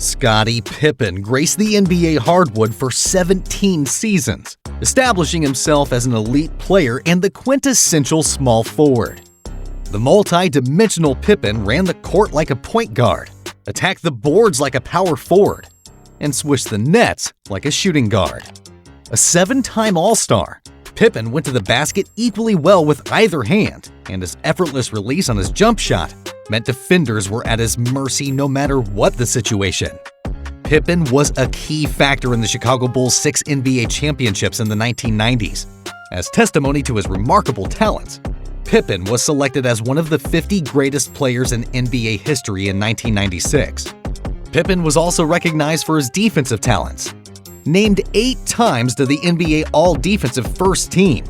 Scottie Pippen graced the NBA hardwood for 17 seasons, establishing himself as an elite player and the quintessential small forward. The multi-dimensional Pippen ran the court like a point guard, attacked the boards like a power forward, and swished the nets like a shooting guard. A 7-time All-Star, Pippen went to the basket equally well with either hand, and his effortless release on his jump shot meant defenders were at his mercy no matter what the situation. Pippen was a key factor in the Chicago Bulls' 6 NBA championships in the 1990s. As testimony to his remarkable talents, Pippen was selected as one of the 50 greatest players in NBA history in 1996. Pippen was also recognized for his defensive talents. Named 8 times to the NBA All-Defensive First Team,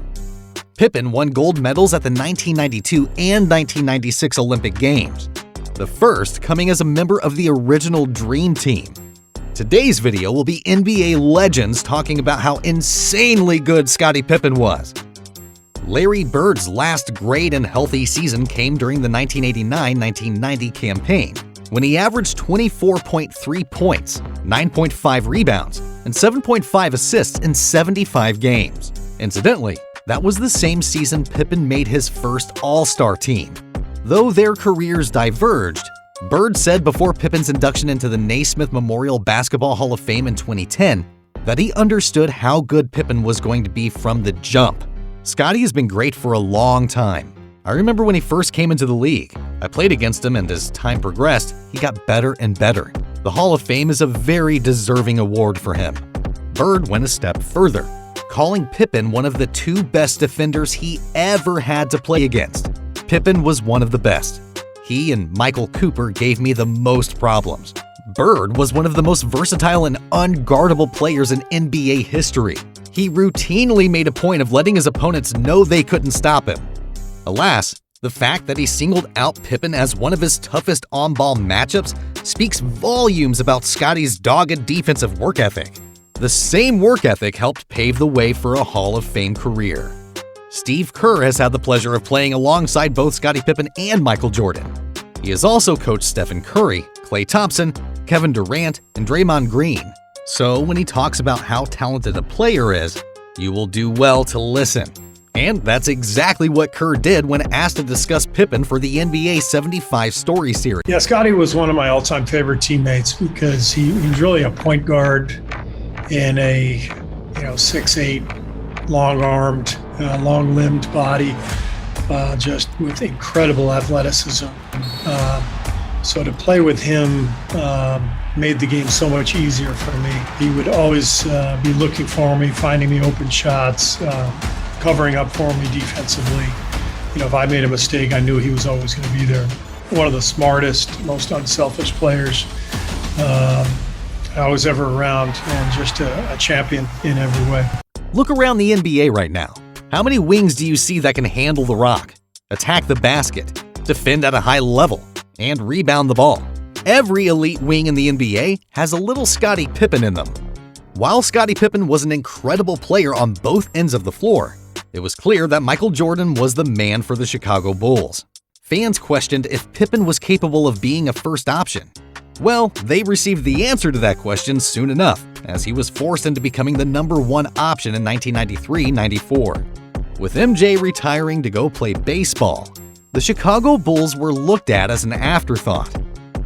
Pippen won gold medals at the 1992 and 1996 Olympic Games, the first coming as a member of the original Dream Team. Today's video will be NBA legends talking about how insanely good Scottie Pippen was. Larry Bird's last great and healthy season came during the 1989-1990 campaign, when he averaged 24.3 points, 9.5 rebounds, and 7.5 assists in 75 games. Incidentally, that was the same season Pippen made his first All-Star team. Though their careers diverged, Bird said before Pippen's induction into the Naismith Memorial Basketball Hall of Fame in 2010 that he understood how good Pippen was going to be from the jump. Scottie has been great for a long time. I remember when he first came into the league. I played against him, and as time progressed, he got better and better. The Hall of Fame is a very deserving award for him. Bird went a step further, calling Pippen one of the 2 best defenders he ever had to play against. Pippen was one of the best. He and Michael Cooper gave me the most problems. Bird was one of the most versatile and unguardable players in NBA history. He routinely made a point of letting his opponents know they couldn't stop him. Alas, the fact that he singled out Pippen as one of his toughest on-ball matchups speaks volumes about Scottie's dogged defensive work ethic. The same work ethic helped pave the way for a Hall of Fame career. Steve Kerr has had the pleasure of playing alongside both Scottie Pippen and Michael Jordan. He has also coached Stephen Curry, Klay Thompson, Kevin Durant, and Draymond Green. So when he talks about how talented a player is, you will do well to listen. And that's exactly what Kerr did when asked to discuss Pippen for the NBA 75 Story series. Yeah, Scottie was one of my all-time favorite teammates because he was really a point guard in a 6'8", long-armed, long-limbed body, just with incredible athleticism. So to play with him made the game so much easier for me. He would always be looking for me, finding me open shots, covering up for me defensively. If I made a mistake, I knew he was always going to be there. One of the smartest, most unselfish players I was ever around, and just a champion in every way. Look around the NBA right now. How many wings do you see that can handle the rock, attack the basket, defend at a high level, and rebound the ball? Every elite wing in the NBA has a little Scottie Pippen in them. While Scottie Pippen was an incredible player on both ends of the floor, it was clear that Michael Jordan was the man for the Chicago Bulls. Fans questioned if Pippen was capable of being a first option. Well, they received the answer to that question soon enough, as he was forced into becoming the #1 option in 1993-94. With MJ retiring to go play baseball, the Chicago Bulls were looked at as an afterthought.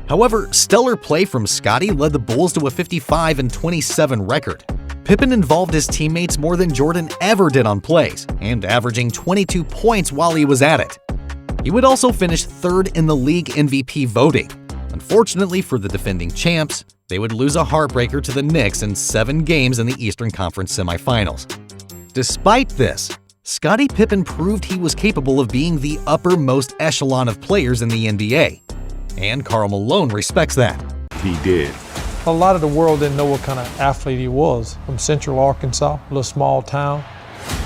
However, stellar play from Scottie led the Bulls to a 55-27 record. Pippen involved his teammates more than Jordan ever did on plays, and averaging 22 points while he was at it. He would also finish 3rd in the league MVP voting. Unfortunately for the defending champs, they would lose a heartbreaker to the Knicks in 7 games in the Eastern Conference semifinals. Despite this, Scottie Pippen proved he was capable of being the uppermost echelon of players in the NBA. And Karl Malone respects that. He did. A lot of the world didn't know what kind of athlete he was. From Central Arkansas, a little small town.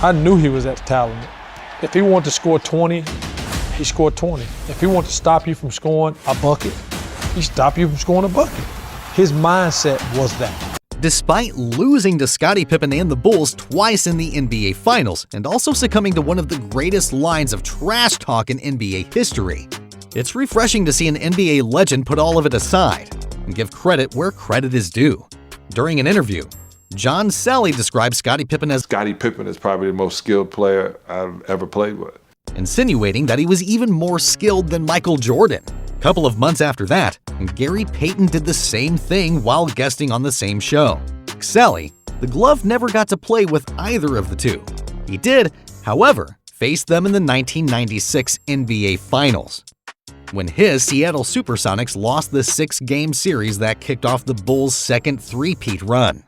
I knew he was that talented. If he wanted to score 20, he scored 20. If he wanted to stop you from scoring a bucket, he stopped you from scoring a bucket. His mindset was that. Despite losing to Scottie Pippen and the Bulls twice in the NBA Finals, and also succumbing to one of the greatest lines of trash talk in NBA history, it's refreshing to see an NBA legend put all of it aside and give credit where credit is due. During an interview, John Sally described Scottie Pippen as Scottie Pippen is probably the most skilled player I've ever played with, insinuating that he was even more skilled than Michael Jordan. A couple of months after that, Gary Payton did the same thing while guesting on the same show. Sally, the glove never got to play with either of the two. He did, however, face them in the 1996 NBA Finals, when his Seattle Supersonics lost the 6-game series that kicked off the Bulls' second three-peat run.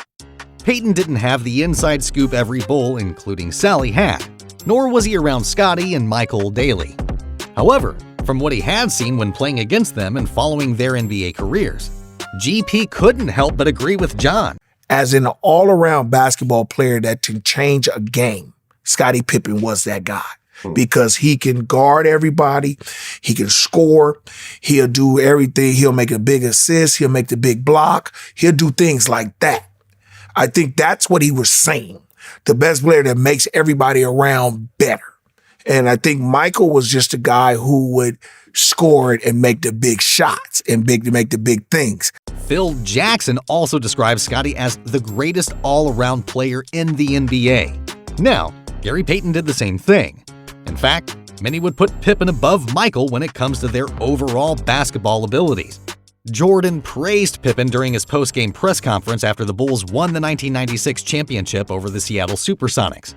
Payton didn't have the inside scoop every Bull, including Sally, had, nor was he around Scottie and Michael daily. However, from what he had seen when playing against them and following their NBA careers, GP couldn't help but agree with John. As an all-around basketball player that can change a game, Scottie Pippen was that guy. Because he can guard everybody, he can score, he'll do everything, he'll make a big assist, he'll make the big block, he'll do things like that. I think that's what he was saying. The best player that makes everybody around better. And I think Michael was just a guy who would score it and make the big shots and make the big things. Phil Jackson also describes Scottie as the greatest all-around player in the NBA. Now, Gary Payton did the same thing. In fact, many would put Pippen above Michael when it comes to their overall basketball abilities. Jordan praised Pippen during his post-game press conference after the Bulls won the 1996 championship over the Seattle Supersonics.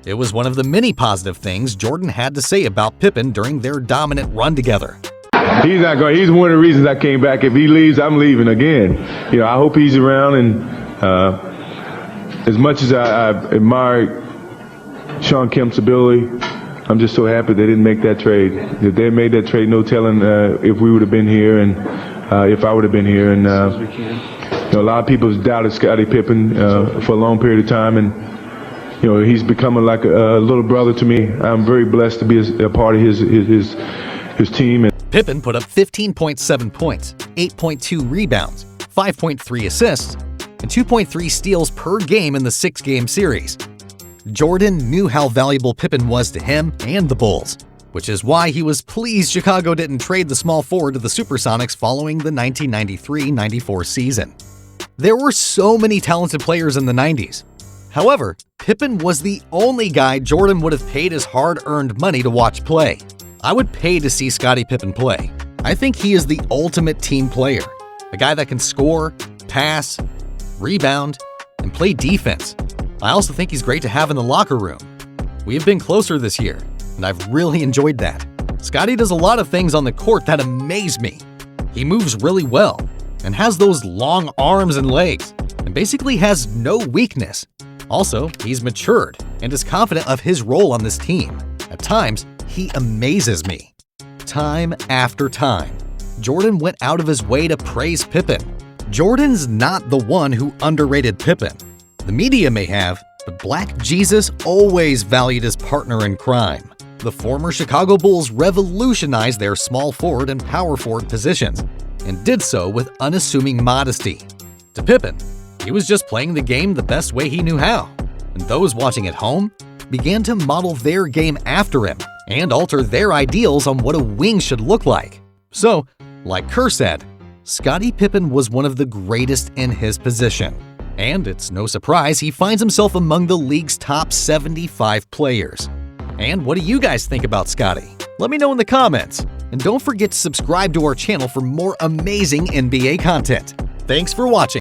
It was one of the many positive things Jordan had to say about Pippen during their dominant run together. He's not going. He's one of the reasons I came back. If he leaves, I'm leaving again. I hope he's around. And as much as I admire Sean Kemp's ability, I'm just so happy they didn't make that trade. If they made that trade, no telling if we would have been here and if I would have been here. And a lot of people have doubted Scottie Pippen for a long period of time, and he's becoming like a little brother to me. I'm very blessed to be a part of his team. Pippen put up 15.7 points, 8.2 rebounds, 5.3 assists, and 2.3 steals per game in the 6-game series. Jordan knew how valuable Pippen was to him and the Bulls, which is why he was pleased Chicago didn't trade the small forward to the Supersonics following the 1993-94 season. There were so many talented players in the 90s. However, Pippen was the only guy Jordan would have paid his hard-earned money to watch play. I would pay to see Scottie Pippen play. I think he is the ultimate team player, a guy that can score, pass, rebound, and play defense. I also think he's great to have in the locker room. We have been closer this year, and I've really enjoyed that. Scottie does a lot of things on the court that amaze me. He moves really well, and has those long arms and legs, and basically has no weakness. Also, he's matured and is confident of his role on this team. At times, he amazes me. Time after time, Jordan went out of his way to praise Pippen. Jordan's not the one who underrated Pippen. The media may have, but Black Jesus always valued his partner in crime. The former Chicago Bulls revolutionized their small forward and power forward positions, and did so with unassuming modesty. To Pippen, he was just playing the game the best way he knew how, and those watching at home began to model their game after him and alter their ideals on what a wing should look like. So, like Kerr said, Scottie Pippen was one of the greatest in his position. And it's no surprise he finds himself among the league's top 75 players. And what do you guys think about Scottie? Let me know in the comments. And don't forget to subscribe to our channel for more amazing NBA content. Thanks for watching.